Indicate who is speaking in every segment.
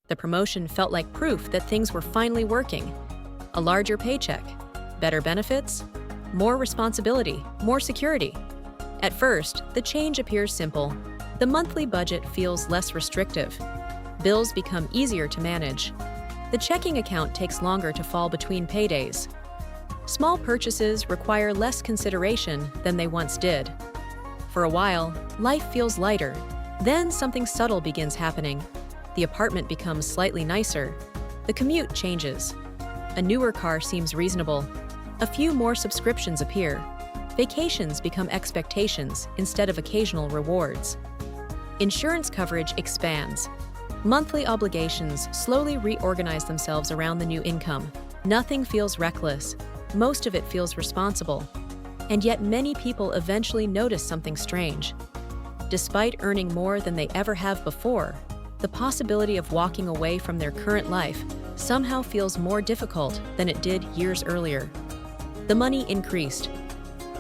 Speaker 1: The promotion felt like proof that things were finally working. A larger paycheck, better benefits, more responsibility, more security. At first, the change appears simple. The monthly budget feels less restrictive. Bills become easier to manage. The checking account takes longer to fall between paydays. Small purchases require less consideration than they once did. For a while, life feels lighter. Then something subtle begins happening. The apartment becomes slightly nicer. The commute changes. A newer car seems reasonable. A few more subscriptions appear. Vacations become expectations instead of occasional rewards. Insurance coverage expands. Monthly obligations slowly reorganize themselves around the new income. Nothing feels reckless. Most of it feels responsible. And yet many people eventually notice something strange. Despite earning more than they ever have before, the possibility of walking away from their current life somehow feels more difficult than it did years earlier. The money increased,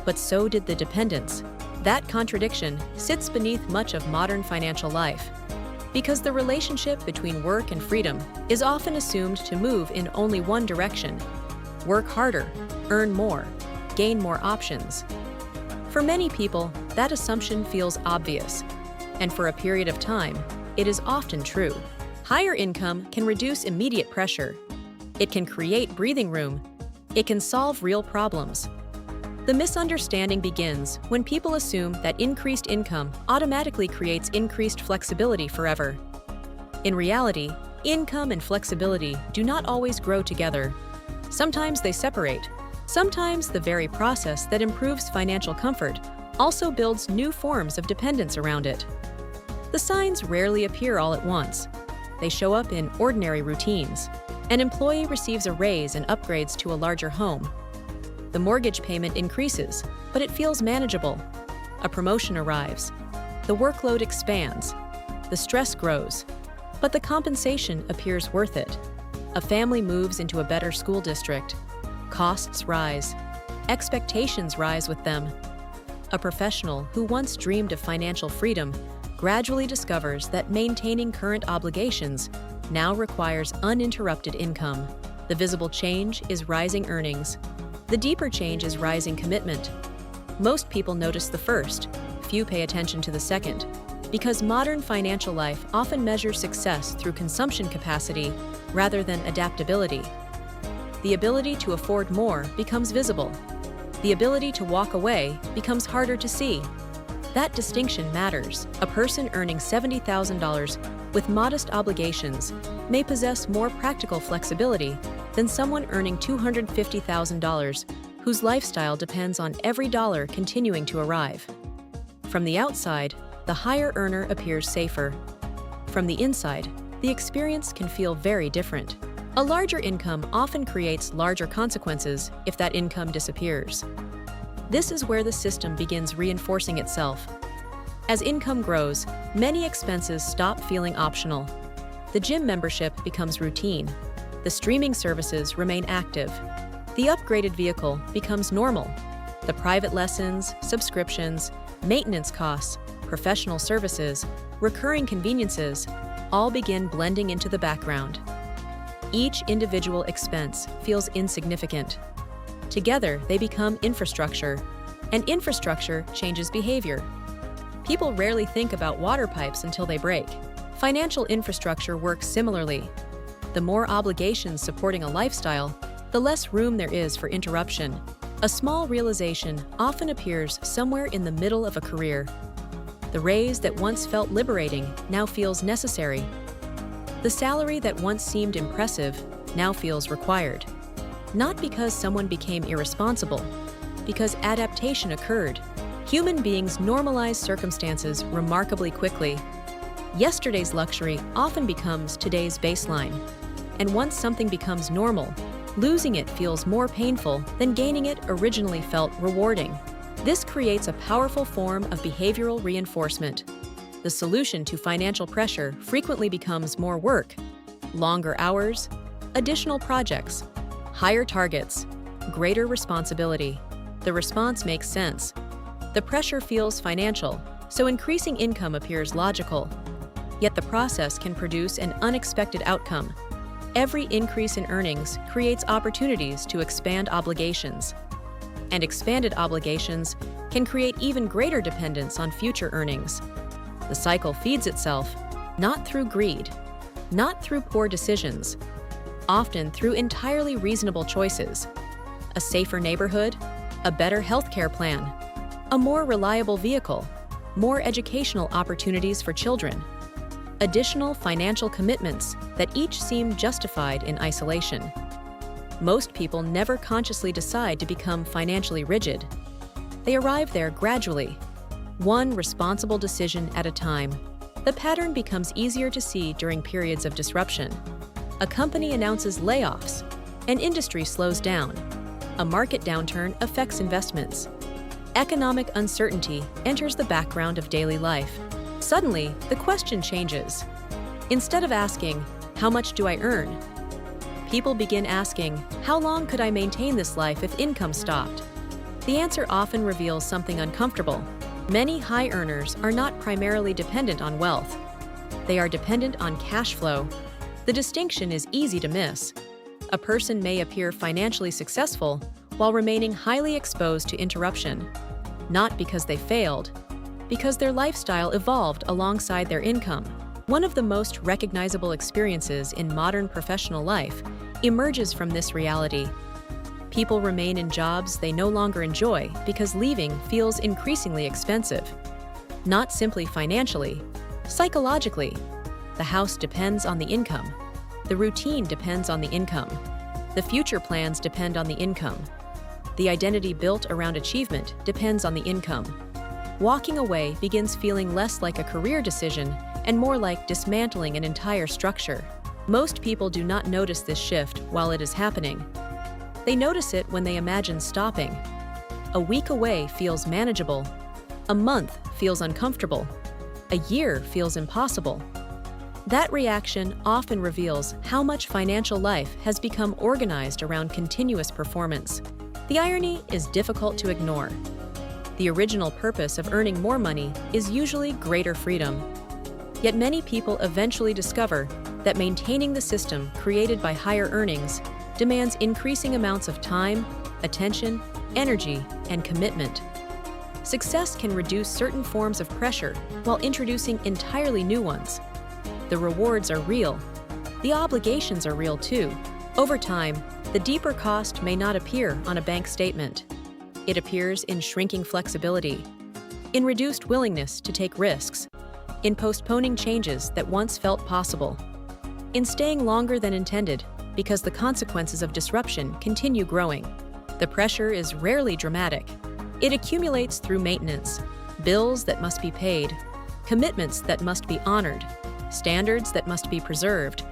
Speaker 1: but so did the dependence. That contradiction sits beneath much of modern financial life. Because the relationship between work and freedom is often assumed to move in only one direction. Work harder, earn more, gain more options. For many people, that assumption feels obvious, and for a period of time, it is often true. Higher income can reduce immediate pressure. It can create breathing room. It can solve real problems. The misunderstanding begins when people assume that increased income automatically creates increased flexibility forever. In reality, income and flexibility do not always grow together. Sometimes they separate. Sometimes the very process that improves financial comfort also builds new forms of dependence around it. The signs rarely appear all at once. They show up in ordinary routines. An employee receives a raise and upgrades to a larger home. The mortgage payment increases, but it feels manageable. A promotion arrives. The workload expands. The stress grows, but the compensation appears worth it. A family moves into a better school district. Costs rise. Expectations rise with them. A professional who once dreamed of financial freedom gradually discovers that maintaining current obligations now requires uninterrupted income. The visible change is rising earnings. The deeper change is rising commitment. Most people notice the first, few pay attention to the second, because modern financial life often measures success through consumption capacity rather than adaptability. The ability to afford more becomes visible. The ability to walk away becomes harder to see. That distinction matters. A person earning $70,000 with modest obligations may possess more practical flexibility than someone earning $250,000 whose lifestyle depends on every dollar continuing to arrive. From the outside, the higher earner appears safer. From the inside, the experience can feel very different. A larger income often creates larger consequences if that income disappears. This is where the system begins reinforcing itself. As income grows, many expenses stop feeling optional. The gym membership becomes routine. The streaming services remain active. The upgraded vehicle becomes normal. The private lessons, subscriptions, maintenance costs, professional services, recurring conveniences all begin blending into the background. Each individual expense feels insignificant. Together, they become infrastructure, and infrastructure changes behavior. People rarely think about water pipes until they break. Financial infrastructure works similarly. The more obligations supporting a lifestyle, the less room there is for interruption. A small realization often appears somewhere in the middle of a career. The raise that once felt liberating now feels necessary. The salary that once seemed impressive now feels required. Not because someone became irresponsible, because adaptation occurred. Human beings normalize circumstances remarkably quickly. Yesterday's luxury often becomes today's baseline. And once something becomes normal, losing it feels more painful than gaining it originally felt rewarding. This creates a powerful form of behavioral reinforcement. The solution to financial pressure frequently becomes more work, longer hours, additional projects, higher targets, greater responsibility. The response makes sense. The pressure feels financial, so increasing income appears logical. Yet the process can produce an unexpected outcome. Every increase in earnings creates opportunities to expand obligations. And expanded obligations can create even greater dependence on future earnings. The cycle feeds itself, not through greed, not through poor decisions, often through entirely reasonable choices. A safer neighborhood, a better healthcare plan, a more reliable vehicle, more educational opportunities for children, additional financial commitments that each seem justified in isolation. Most people never consciously decide to become financially rigid. They arrive there gradually, one responsible decision at a time. The pattern becomes easier to see during periods of disruption. A company announces layoffs, an industry slows down, a market downturn affects investments. Economic uncertainty enters the background of daily life. Suddenly, the question changes. Instead of asking, "How much do I earn?" people begin asking, "How long could I maintain this life if income stopped?" The answer often reveals something uncomfortable. Many high earners are not primarily dependent on wealth. They are dependent on cash flow. The distinction is easy to miss. A person may appear financially successful while remaining highly exposed to interruption, not because they failed, because their lifestyle evolved alongside their income. One of the most recognizable experiences in modern professional life emerges from this reality. People remain in jobs they no longer enjoy because leaving feels increasingly expensive. Not simply financially, psychologically. The house depends on the income. The routine depends on the income. The future plans depend on the income. The identity built around achievement depends on the income. Walking away begins feeling less like a career decision and more like dismantling an entire structure. Most people do not notice this shift while it is happening. They notice it when they imagine stopping. A week away feels manageable. A month feels uncomfortable. A year feels impossible. That reaction often reveals how much financial life has become organized around continuous performance. The irony is difficult to ignore. The original purpose of earning more money is usually greater freedom. Yet many people eventually discover that maintaining the system created by higher earnings demands increasing amounts of time, attention, energy, and commitment. Success can reduce certain forms of pressure while introducing entirely new ones. The rewards are real. The obligations are real too. Over time, the deeper cost may not appear on a bank statement. It appears in shrinking flexibility, in reduced willingness to take risks, in postponing changes that once felt possible, in staying longer than intended because the consequences of disruption continue growing. The pressure is rarely dramatic. It accumulates through maintenance, bills that must be paid, commitments that must be honored, standards that must be preserved,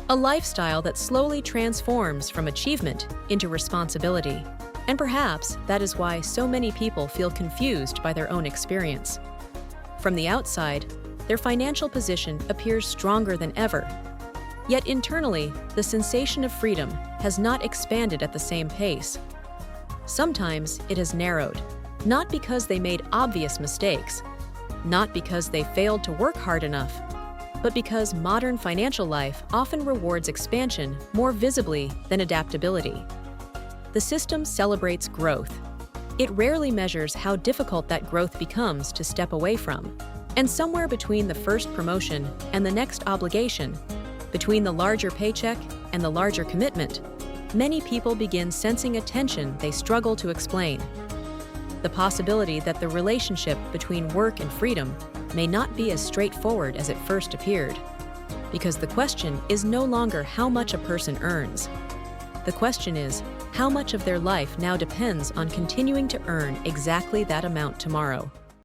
Speaker 1: a lifestyle that slowly transforms from achievement into responsibility. And perhaps that is why so many people feel confused by their own experience. From the outside, their financial position appears stronger than ever. Yet internally, the sensation of freedom has not expanded at the same pace. Sometimes it has narrowed, not because they made obvious mistakes, not because they failed to work hard enough, but because modern financial life often rewards expansion more visibly than adaptability. The system celebrates growth. It rarely measures how difficult that growth becomes to step away from. And somewhere between the first promotion and the next obligation, between the larger paycheck and the larger commitment, many people begin sensing a tension they struggle to explain. The possibility that the relationship between work and freedom may not be as straightforward as it first appeared. Because the question is no longer how much a person earns. The question is, how much of their life now depends on continuing to earn exactly that amount tomorrow.